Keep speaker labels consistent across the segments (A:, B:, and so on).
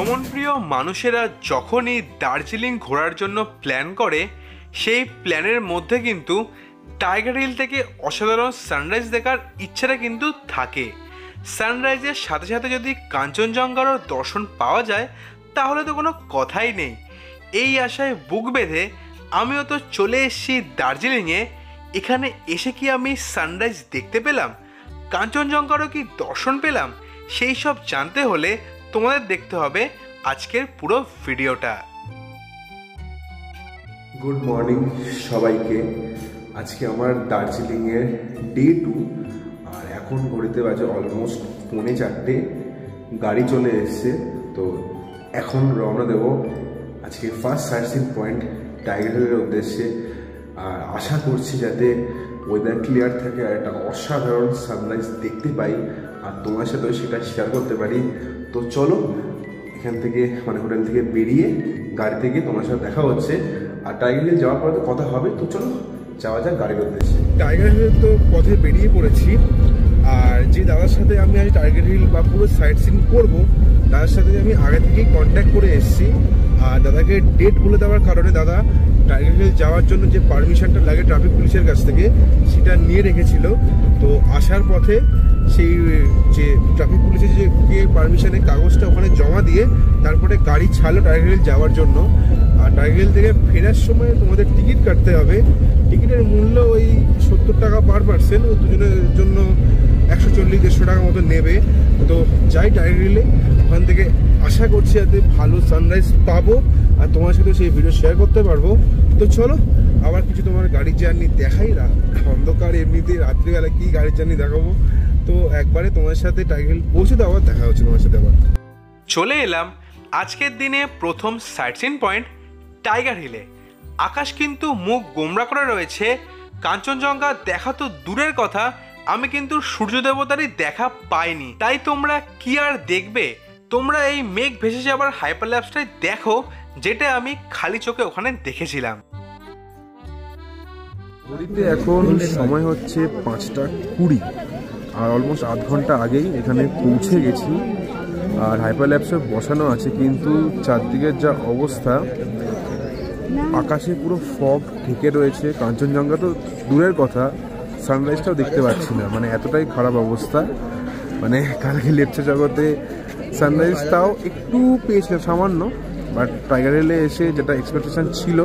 A: ভ্রমণপ্রিয় মানুষেরা যখনই দার্জিলিং ঘোরার জন্য প্ল্যান করে, সেই প্ল্যানের মধ্যে কিন্তু টাইগার হিল থেকে অসাধারণ সানরাইজ দেখার ইচ্ছাটা কিন্তু থাকে। সানরাইজের সাথে সাথে যদি কাঞ্চনজঙ্ঘারও দর্শন পাওয়া যায় তাহলে তো কোনো কথাই নেই। এই আশায় বুক বেঁধে আমিও তো চলে এসেছি দার্জিলিংয়ে। এখানে এসে কি আমি সানরাইজ দেখতে পেলাম, কাঞ্চনজঙ্ঘারও কি দর্শন পেলাম, সেই সব জানতে হলে তোমাদের দেখতে হবে আজকের পুরো ভিডিওটা।
B: গুড মর্নিং সবাইকে। আজকে আমার দার্জিলিংয়ের ডে 2 আর এখন ঘড়িতে বাজে অলমোস্ট 3:45। গাড়ি চলে এসছে, তো এখন রওনা দেব আজকে ফার্স্ট সাইটসিং পয়েন্ট টাইগার হিলের উদ্দেশ্যে। আর আশা করছি যাতে ওয়েদার ক্লিয়ার থাকে আর একটা অসাধারণ সানরাইজ দেখতে পাই আর তোমার সাথেও সেটা শেয়ার করতে পারি। তো চলো এখান থেকে হোটেল থেকে বেরিয়ে গাড়ি থেকে তোমার সাথে দেখা হচ্ছে। আর টাইগার হিল যাওয়ার পরে তো কথা হবে, তো চলো যাওয়া যাক গাড়ির উদ্দেশ্যে। টাইগার হিল তো পথে বেরিয়ে পড়েছি। আর যে দাদার সাথে আমি আজ টাইগার হিল বা পুরো সাইট সিন করবো, দাদার সাথে আমি আগে থেকেই কন্ট্যাক্ট করে এসেছি। আর দাদাকে ডেট বলে দেওয়ার কারণে দাদা টাইগার হিল যাওয়ার জন্য যে পারমিশনটা লাগে ট্রাফিক পুলিশের কাছ থেকে সেটা নিয়ে রেখেছিল। তো আসার পথে সেই যে ট্রাফিক পুলিশের যে পারমিশনের কাগজটা ওখানে জমা দিয়ে তারপরে গাড়ি ছাড়লো টাইগার হিল যাওয়ার জন্য। আর টাইগার হিল থেকে ফেরার সময় তোমাদের টিকিট কাটতে হবে। টিকিটের মূল্য ওই 70 টাকা পার পার্সন, ও দুজনের জন্য 140-150 টাকা মতো নেবে। তো যাই টাইগার হিলে, ওখান থেকে আশা করছি যাতে ভালো সানরাইজ পাবো আর তোমার সাথে সেই ভিডিও শেয়ার করতে পারবো। তো চলো আবার কিছু তোমার গাড়ির জার্নি দেখাই। অন্ধকার এমনিতে রাত্রিবেলা কি গাড়ির জার্নি দেখাবো। তো একবারে তোমার সাথে টাইগার হিল পৌঁছে দেওয়ার দেখা হচ্ছে তোমার সাথে আবার।
A: চলে এলাম আজকের দিনে প্রথম সাইট সিন পয়েন্ট টাইগার হিলে। আকাশ কিন্তু মুখ গোমরা করে রয়েছে। কাঞ্চনজঙ্ঘা দেখা তো দূরের কথা, আমি কিন্তু সূর্য দেবতারই দেখা পাইনি। তাই তোমরা কি আর দেখবে, তোমরা এই মেঘ ভেসে যাবার হাইপারল্যাপসটাই দেখো, যেটা আমি খালি চোখে ওখানে দেখেছিলাম।
B: ঘড়িতে এখন সময় হচ্ছে 5:20 আর অলমোস্ট আধ ঘন্টা আগেই এখানে পৌঁছে গেছি। আর হাইপারল্যাপসে বসানো আছে, কিন্তু চারদিকের যা অবস্থা, আকাশে পুরো ফগ ঢেকে রয়েছে। কাঞ্চনজঙ্ঘা তো দূরের কথা, সানরাইজটাও দেখতে পাচ্ছি না, মানে এতটাই খারাপ অবস্থা। মানে কালকে লেপচা জগতে সানরাইজটাও একটু পেয়েছিলাম সামান্য, বাট টাইগার হিলে এসে যেটা এক্সপেকটেশন ছিল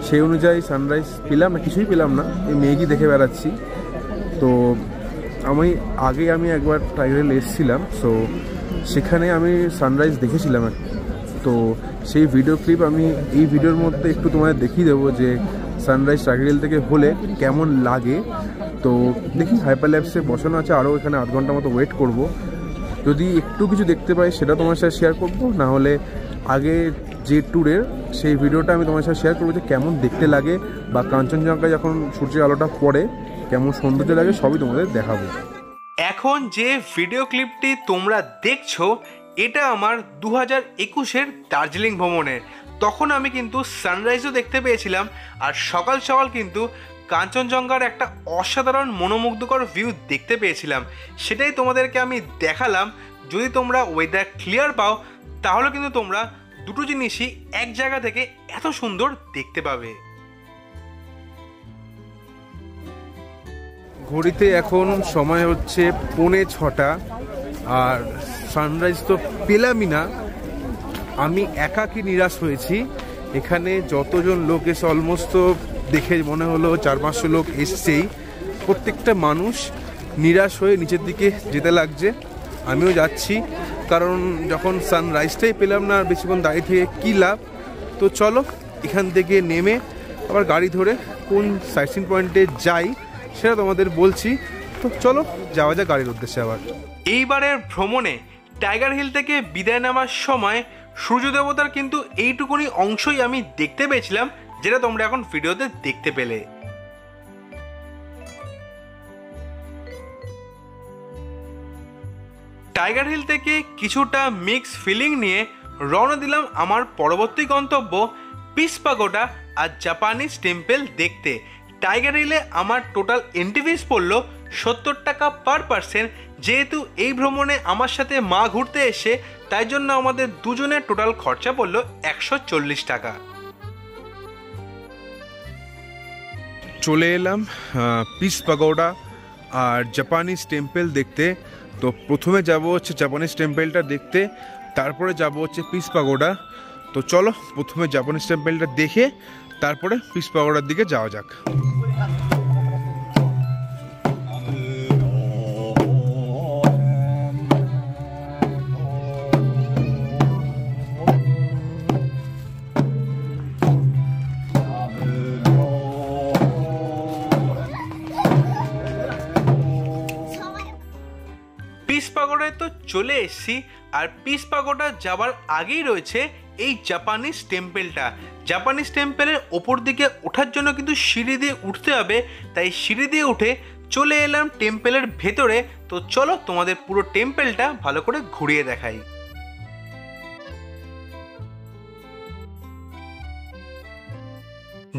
B: সেই অনুযায়ী সানরাইজ পেলাম না, কিছুই পেলাম না। এই মেঘই দেখে বেড়াচ্ছি। তো আমি একবার টাইগার হিলে এসেছিলাম, সো সেখানে আমি সানরাইজ দেখেছিলাম। তো সেই ভিডিও ক্লিপ আমি এই ভিডিওর মধ্যে একটু তোমাদের দেখিয়ে দেবো যে সানরাইজ টাইগার হিল থেকে হলে কেমন লাগে। তো দেখি হাইপারল্যাপসে বসানো আছে, আরও এখানে আধ ঘন্টা মতো ওয়েট করব। যদি একটু কিছু দেখতে পাই সেটা তোমার সাথে শেয়ার করবো, না হলে আগে যে ট্যুরের সেই ভিডিওটা আমি তোমার সাথে শেয়ার করবো যে কেমন দেখতে লাগে, বা কাঞ্চনজঙ্ঘা যখন সূর্যের আলোটা পড়ে কেমন সৌন্দর্য লাগে সবই তোমাদের দেখাবো।
A: এখন যে ভিডিও ক্লিপটি তোমরা দেখছো এটা আমার 2021-এর দার্জিলিং ভ্রমণের। তখন আমি কিন্তু সানরাইজও দেখতে পেয়েছিলাম, আর সকাল সকাল কিন্তু কাঞ্চনজঙ্ঘার একটা অসাধারণ মনোমুগ্ধকর ভিউ দেখতে পেয়েছিলাম। সেটাই তোমাদেরকে আমি দেখালাম। যদি তোমরা ওয়েদার ক্লিয়ার পাও তাহলে কিন্তু তোমরা দুটো জিনিসই এক জায়গা থেকে এত সুন্দর দেখতে পাবে।
B: ঘড়িতে এখন সময় হচ্ছে 5:45 আর সানরাইজ তো পেলামই না। আমি একাকী নিরাশ হয়েছি। এখানে যতজন লোক এসে অলমোস্ট তো দেখে মনে হলো 400-500 লোক এসছেই। প্রত্যেকটা মানুষ নিরাশ হয়ে নিচের দিকে যেতে লাগছে, আমিও যাচ্ছি। কারণ যখন সানরাইজটাই পেলাম না আর বেশিক্ষণ দাঁড়িয়ে থেকে কী লাভ। তো চলো এখান থেকে নেমে আবার গাড়ি ধরে কোন সাইট সিন পয়েন্টে যাই সেটা তোমাদের বলছি। তো চলো যাওয়া যায় গাড়ির উদ্দেশ্যে আবার।
A: এইবারের ভ্রমণে টাইগার হিল থেকে বিদায় নেওয়ার সময় সূর্য দেবতার কিন্তু এইটুকুনি অংশই আমি দেখতে পেয়েছিলাম, যেটা তোমরা এখন ভিডিওতে দেখতে পেলে। টাইগার হিল থেকে কিছুটা মিক্স ফিলিং নিয়ে রওনা দিলাম আমার পরবর্তী গন্তব্য পিস পাগোডা আর জাপানিজ টেম্পল দেখতে। টাইগার হিলে আমার টোটাল এন্ট্রি ফিস পড়লো 70 টাকা পার পার্সন। যেহেতু এই ভ্রমণে আমার সাথে মা ঘুরতে এসে তাই জন্য আমাদের দুজনের টোটাল খরচা পড়লো 140 টাকা।
B: চলে এলাম পিস পাগোডা আর জাপানিজ টেম্পল দেখতে। তো প্রথমে যাব হচ্ছে জাপানিজ টেম্পলটা দেখতে, তারপরে যাব হচ্ছে পিস পাগোডা। তো চলো প্রথমে জাপানিজ টেম্পলটা দেখে তারপরে পিস পাগোডার দিকে যাওয়া যাক।
A: পিস পাগোডায় তো চলে এসেছি, আর পিস পাগোডা যাওয়ার আগেই রয়েছে এই জাপানিজ টেম্পলটা। জাপানিজ টেম্পলের ওপর দিকে ওঠার জন্য কিন্তু সিঁড়ি দিয়ে উঠতে হবে, তাই সিঁড়ি দিয়ে উঠে চলে এলাম টেম্পলের ভেতরে। তো চলো তোমাদের পুরো টেম্পলটা ভালো করে ঘুরিয়ে দেখাই।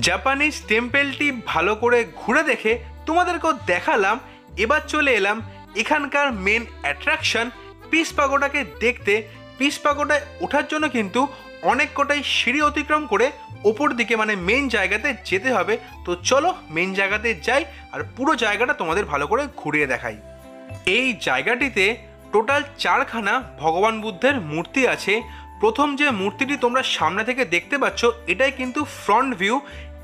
A: জাপানিজ টেম্পলটি ভালো করে ঘুরে দেখে তোমাদেরকেও দেখালাম। এবার চলে এলাম এখানকার মেন অ্যাট্রাকশন পিস পাগোডাকে দেখতে। পিস পাগোডায় ওঠার জন্য কিন্তু অনেক কটাই সিঁড়ি অতিক্রম করে ওপর দিকে মানে মেন জায়গাতে যেতে হবে। তো চলো মেন জায়গাতে যাই আর পুরো জায়গাটা তোমাদের ভালো করে ঘুরিয়ে দেখাই। এই জায়গাটিতে টোটাল 4খানা ভগবান বুদ্ধের মূর্তি আছে। প্রথম যে মূর্তিটি তোমরা সামনে থেকে দেখতে পাচ্ছ এটাই কিন্তু ফ্রন্ট ভিউ।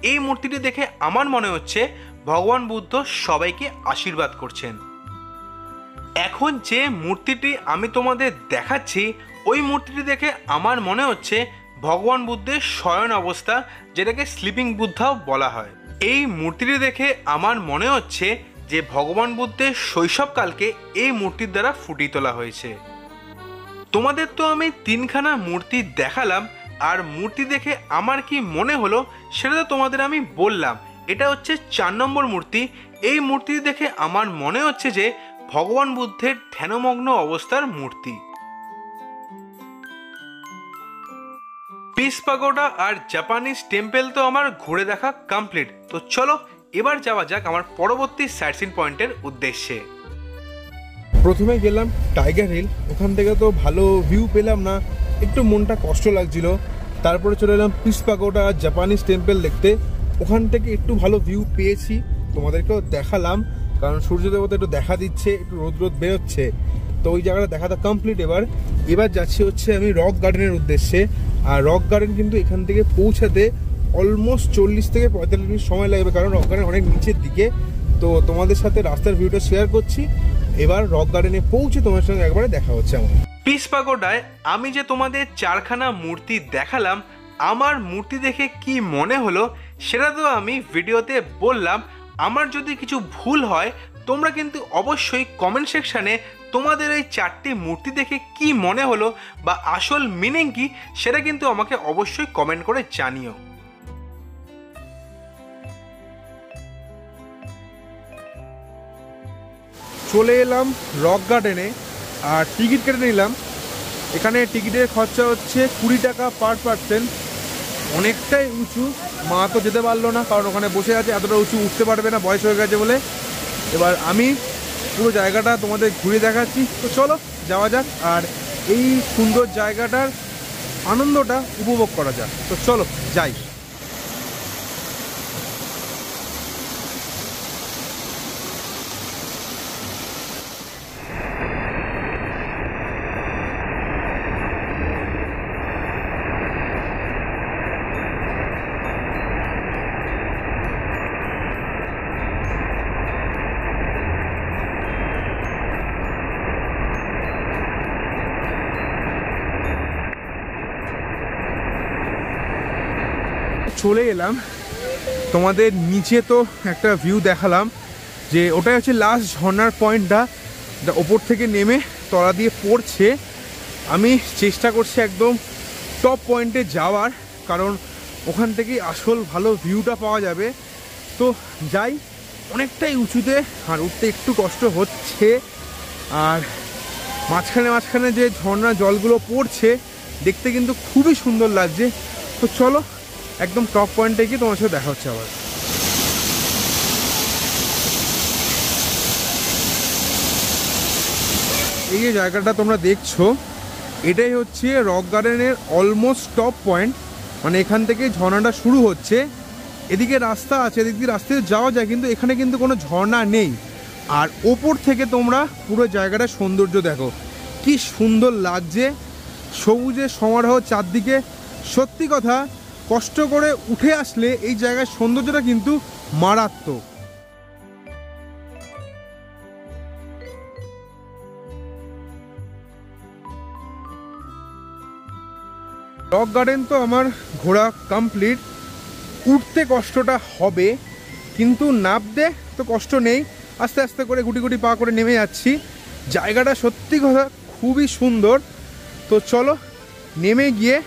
A: এই মূর্তিটি দেখে আমার মনে হচ্ছে ভগবান বুদ্ধ সবাইকে আশীর্বাদ করছেন। এখন যে মূর্তিটি আমি তোমাদের দেখাচ্ছি ওই মূর্তিটি দেখে আমার মনে হচ্ছে ভগবান বুদ্ধের শয়ন অবস্থা, যেটাকে স্লিপিং বুদ্ধাও বলা হয়। এই মূর্তিটি দেখে আমার মনে হচ্ছে যে ভগবান বুদ্ধের শৈশবকালকে এই মূর্তির দ্বারা ফুটিয়ে তোলা হয়েছে। তোমাদের তো আমি 3খানা মূর্তি দেখালাম, আর মূর্তি দেখে আমার কি মনে হলো সেটা তো তোমাদের আমি বললাম। এটা হচ্ছে 4 নম্বর মূর্তি। এই মূর্তি দেখে আমার মনে হচ্ছে যে ভগবান বুদ্ধের ধ্যানমগ্ন অবস্থার মূর্তি। পিস পাগোডা আর জাপানিজ টেম্পল তো আমার ঘুরে দেখা কমপ্লিট। তো চলো এবার যাওয়া যাক আমার পরবর্তী সাইট সিন পয়েন্টের উদ্দেশ্যে।
B: প্রথমে গেলাম টাইগার হিল, ওখান থেকে তো ভালো ভিউ পেলাম না, একটু মনটা কষ্ট লাগছিল। তারপরে চলে এলাম পিস পাগোডা আর জাপানিজ টেম্পল দেখতে, ওখান থেকে একটু ভালো ভিউ পেয়েছি, তোমাদেরকেও দেখালাম। কারণ সূর্য দেবতা একটু দেখা দিচ্ছে, একটু রোদ রোদ বেরোচ্ছে, তো ওই জায়গাটা দেখাটা কমপ্লিট। এবার যাচ্ছি হচ্ছে আমি রক গার্ডেনের উদ্দেশ্যে। আর রক গার্ডেন কিন্তু এখান থেকে পৌঁছাতে অলমোস্ট 40 থেকে 45 মিনিট সময় লাগবে, কারণ রক গার্ডেন অনেক নিচের দিকে। তো তোমাদের সাথে রাস্তার ভিউটা শেয়ার করছি। এবার রক গার্ডেনে পৌঁছে তোমার সঙ্গে একবারে দেখা হচ্ছে আমার।
A: পিস পাগোডায় আমি যে তোমাদের 4খানা মূর্তি দেখালাম, আমার মূর্তি দেখে কি মনে হলো সেটা তো আমি ভিডিওতে বললাম। আমার যদি কিছু ভুল হয় তোমরা কিন্তু অবশ্যই কমেন্ট সেকশানে তোমাদের এই 4টি মূর্তি দেখে কি মনে হলো বা আসল মিনিং কি সেটা কিন্তু আমাকে অবশ্যই কমেন্ট করে জানিও।
B: চলে এলাম রক গার্ডেনে আর টিকিট কেটে নিলাম। এখানে টিকিটের খরচা হচ্ছে 20 টাকা পার পার্সন। অনেকটাই উঁচু, মা তো যেতে পারলো না কারণ ওখানে বসে আছে, এতটা উঁচু উঠতে পারবে না, বয়স হয়ে গেছে বলে। এবার আমি পুরো জায়গাটা তোমাদের ঘুরে দেখাচ্ছি। তো চলো যাওয়া যাক আর এই সুন্দর জায়গাটার আনন্দটা উপভোগ করা যাক। তো চলো যাই। চলে এলাম তোমাদের নিচে, তো একটা ভিউ দেখালাম যে ওটাই হচ্ছে লাস্ট ঝর্নার পয়েন্টটা, ওপর থেকে নেমে তলা দিয়ে পড়ছে। আমি চেষ্টা করছি একদম টপ পয়েন্টে যাওয়ার, কারণ ওখান থেকেই আসল ভালো ভিউটা পাওয়া যাবে। তো যাই, অনেকটাই উঁচুতে আর উঠতে একটু কষ্ট হচ্ছে। আর মাঝখানে মাঝখানে যে ঝর্ণা জলগুলো পড়ছে দেখতে কিন্তু খুবই সুন্দর লাগছে। তো চলো একদম টপ পয়েন্টে গিয়ে তোমার সাথে দেখা হচ্ছে আবার। এই যে জায়গাটা তোমরা দেখছো,
C: এটাই হচ্ছে রক গার্ডেনের অলমোস্ট টপ পয়েন্ট, মানে এখান থেকে ঝর্ণাটা শুরু হচ্ছে। এদিকে রাস্তা আছে, এদিক দিয়ে রাস্তায় যাওয়া যায়, কিন্তু এখানে কিন্তু কোনো ঝর্ণা নেই। আর ওপর থেকে তোমরা পুরো জায়গাটা সৌন্দর্য দেখো, কি সুন্দর লাগছে, সবুজের সমারোহ চারদিকে। সত্যি কথা, কষ্ট করে উঠে আসলে এই জায়গার সৌন্দর্যটা কিন্তু মারাত্মক। রক গার্ডেন তো আমার ঘোরা কমপ্লিট। উঠতে কষ্টটা হবে, কিন্তু নামতে তো কষ্ট নেই, আস্তে আস্তে করে গুটি গুটি পা করে নেমে যাচ্ছি। জায়গাটা সত্যি কথা খুবই সুন্দর। তো চলো নেমে গিয়ে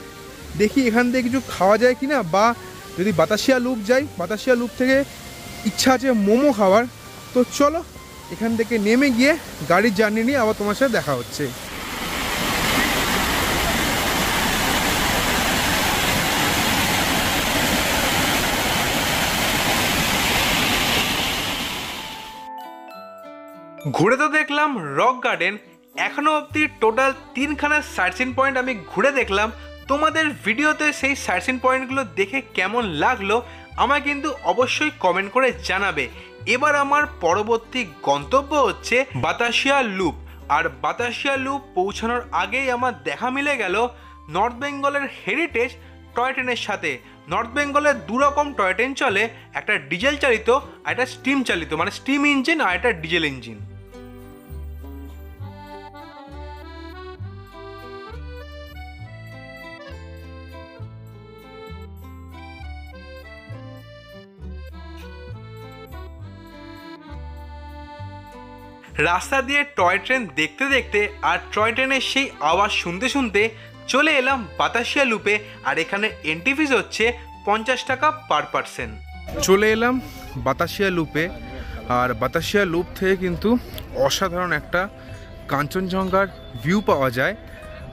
C: দেখি এখান থেকে কিছু খাওয়া যায় কি না, বা যদি বাতাসিয়া লুপ যাই, বাতাসিয়া লুপ থেকে ইচ্ছা আছে মোমো খাওয়ার। তো চলো এখান থেকে নেমে গিয়ে গাড়ির জার্নি নিয়ে আবার তোমার সাথে দেখা হচ্ছে।
A: ঘুরে তো দেখলাম রক গার্ডেন, এখনো অবধি টোটাল 3খানা সার্চিং পয়েন্ট আমি ঘুরে দেখলাম। তোমাদের ভিডিওতে সেই সার্চিং পয়েন্টগুলো দেখে কেমন লাগলো আমায় কিন্তু অবশ্যই কমেন্ট করে জানাবে। এবার আমার পরবর্তী গন্তব্য হচ্ছে বাতাসিয়া লুপ। আর বাতাসিয়া লুপ পৌঁছানোর আগেই আমার দেখা মিলে গেল নর্থ বেঙ্গলের হেরিটেজ টয় ট্রেনের সাথে। নর্থ বেঙ্গলের দুরকম টয় ট্রেন চলে, একটা ডিজেল চালিত আর একটা স্টিম চালিত, মানে স্টিম ইঞ্জিন আর একটা ডিজেল ইঞ্জিন। রাস্তা দিয়ে টয় ট্রেন দেখতে দেখতে আর টয় ট্রেনের সেই আওয়াজ শুনতে শুনতে চলে এলাম বাতাসিয়া লুপে। আর এখানে এন্ট্রি ফিস হচ্ছে 50 টাকা পার পার্সন।
C: চলে এলাম বাতাসিয়া লুপে। আর বাতাসিয়া লুপ থেকে কিন্তু অসাধারণ একটা কাঞ্চনজঙ্ঘার ভিউ পাওয়া যায়।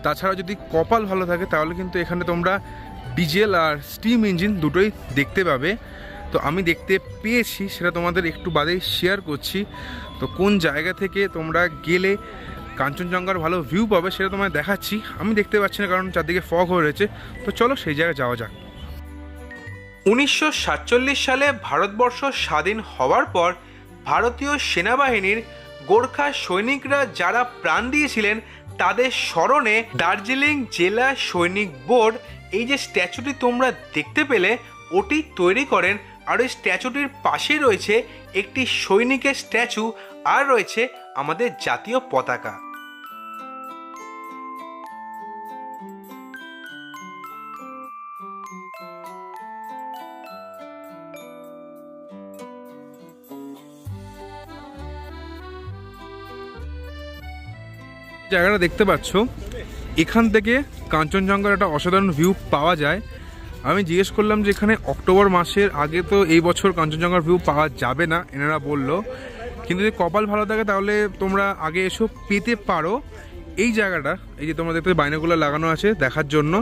C: তাছাড়া যদি কপাল ভালো থাকে তাহলে কিন্তু এখানে তোমরা ডিজেল আর স্টিম ইঞ্জিন দুটোই দেখতে পাবে। তো আমি দেখতে পেয়েছি, সেটা তোমাদের একটু বাদেই শেয়ার করছি। তো কোন জায়গা থেকে তোমরা গেলে কাঞ্চনজঙ্ঘার ভালো ভিউ পাবে সেটা তোমায় দেখাচ্ছি। আমি দেখতে পাচ্ছি না কারণ চারদিকে ফগ হয়ে রয়েছে। তো চলো সেই জায়গায় যাওয়া যাক।
A: 1947 সালে ভারতবর্ষ স্বাধীন হওয়ার পর ভারতীয় সেনাবাহিনীর গোর্খা সৈনিকরা যারা প্রাণ দিয়েছিলেন তাদের স্মরণে দার্জিলিং জেলা সৈনিক বোর্ড এই যে স্ট্যাচুটি তোমরা দেখতে পেলে ওটি তৈরি করেন। আর ওই স্ট্যাচুটির পাশেই রয়েছে একটি সৈনিকের স্ট্যাচু, আর রয়েছে আমাদের জাতীয় পতাকা।
C: জায়গাটা দেখতে পাচ্ছ, এখান থেকে কাঞ্চনজঙ্ঘার একটা অসাধারণ ভিউ পাওয়া যায়। আমি জিজ্ঞেস করলাম যে এখানে অক্টোবর মাসের আগে তো এই বছর কাঞ্চনজঙ্ঘার ভিউ পাওয়া যাবে না, এনারা বললো, কিন্তু যদি কপাল ভালো থাকে তাহলে তোমরা আগে এসো পেতে পারো। এই জায়গাটা, এই যে তোমরা দেখতে বাইনাগুলো লাগানো আছে দেখার জন্য,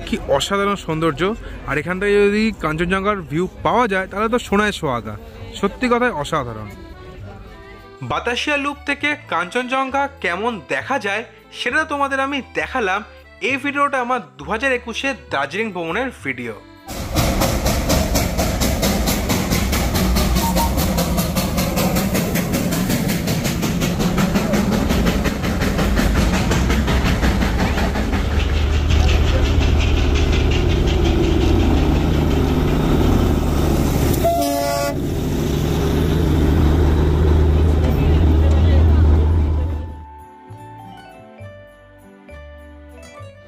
C: কি অসাধারণ সৌন্দর্য। আর এখান থেকে যদি কাঞ্চনজঙ্ঘার ভিউ পাওয়া যায় তাহলে তো সোনায় সোহাগা, সত্যি কথাই অসাধারণ।
A: বাতাসিয়া লুপ থেকে কাঞ্চনজঙ্ঘা কেমন দেখা যায় সেটা তোমাদের আমি দেখালাম। এই ভিডিওটা আমার 2021-এর দার্জিলিং ভ্রমণের ভিডিও।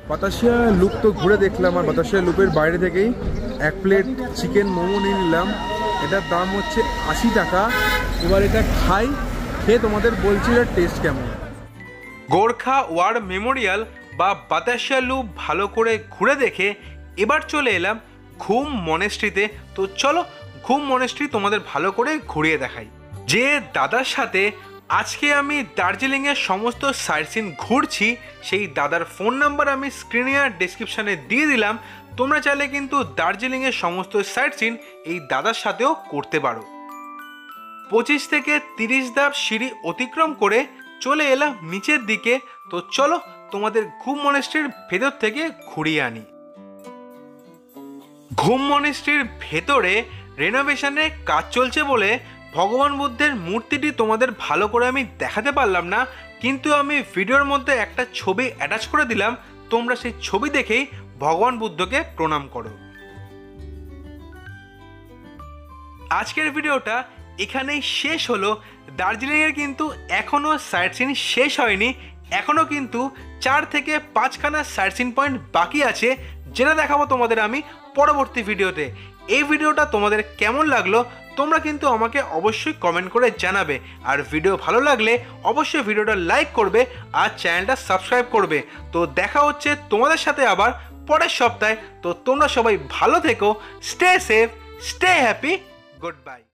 C: বাতাসিয়া লুপ তো ঘুরে দেখলাম, আর বাতাসিয়া লুপের বাইরে থেকেই এক প্লেট চিকেন মোমো নিয়ে নিলাম। এটার দাম হচ্ছে 80 টাকা। এবার এটা খাই, খেয়ে তোমাদের বলছি এটার টেস্ট কেমন।
A: গোর্খা ওয়ার মেমোরিয়াল বা বাতাসিয়া লুপ ভালো করে ঘুরে দেখে এবার চলে এলাম ঘুম মনেস্ট্রিতে। তো চলো ঘুম মনেস্ট্রি তোমাদের ভালো করে ঘুরিয়ে দেখাই। যে দাদার সাথে আজকে আমি দার্জিলিংয়ের সমস্ত সাইট সিন ঘুরছি, সেই দাদার ফোন নাম্বার আমি স্ক্রিনে আর ডেসক্রিপশানে দিয়ে দিলাম। তোমরা চাইলে কিন্তু দার্জিলিংয়ের সমস্ত সাইট সিন এই দাদার সাথেও করতে পারো। 25 থেকে 30 ধাপ সিঁড়ি অতিক্রম করে চলে এলাম নিচের দিকে। তো চলো তোমাদের ঘুম মনেস্ট্রির ভেতর থেকে ঘুরিয়ে আনি। ঘুম মনেস্ট্রির ভেতরে রেনোভেশনের কাজ চলছে বলে ভগবান বুদ্ধের মূর্তিটি তোমাদের ভালো করে আমি দেখাতে পারলাম না, কিন্তু আমি ভিডিওর মধ্যে একটা ছবি অ্যাটাচ করে দিলাম, তোমরা সেই ছবি দেখেই ভগবান বুদ্ধকে প্রণাম করো। আজকের ভিডিওটা এখানেই শেষ হলো। দার্জিলিংয়ের কিন্তু এখনও সাইট সিন শেষ হয়নি, এখনও কিন্তু 4 থেকে 5খানা সাইট সিন পয়েন্ট বাকি আছে, যেটা দেখাবো তোমাদের আমি পরবর্তী ভিডিওতে। এই ভিডিওটা তোমাদের কেমন লাগলো তোমরা কিন্তু আমাকে অবশ্যই কমেন্ট করে জানাবে, আর ভিডিও ভালো লাগলে অবশ্যই ভিডিওটা লাইক করবে আর চ্যানেলটা সাবস্ক্রাইব করবে। তো দেখা হচ্ছে তোমাদের সাথে আবার পরের সপ্তাহে। তো তোমরা সবাই ভালো থেকো, stay safe, stay happy, good bye.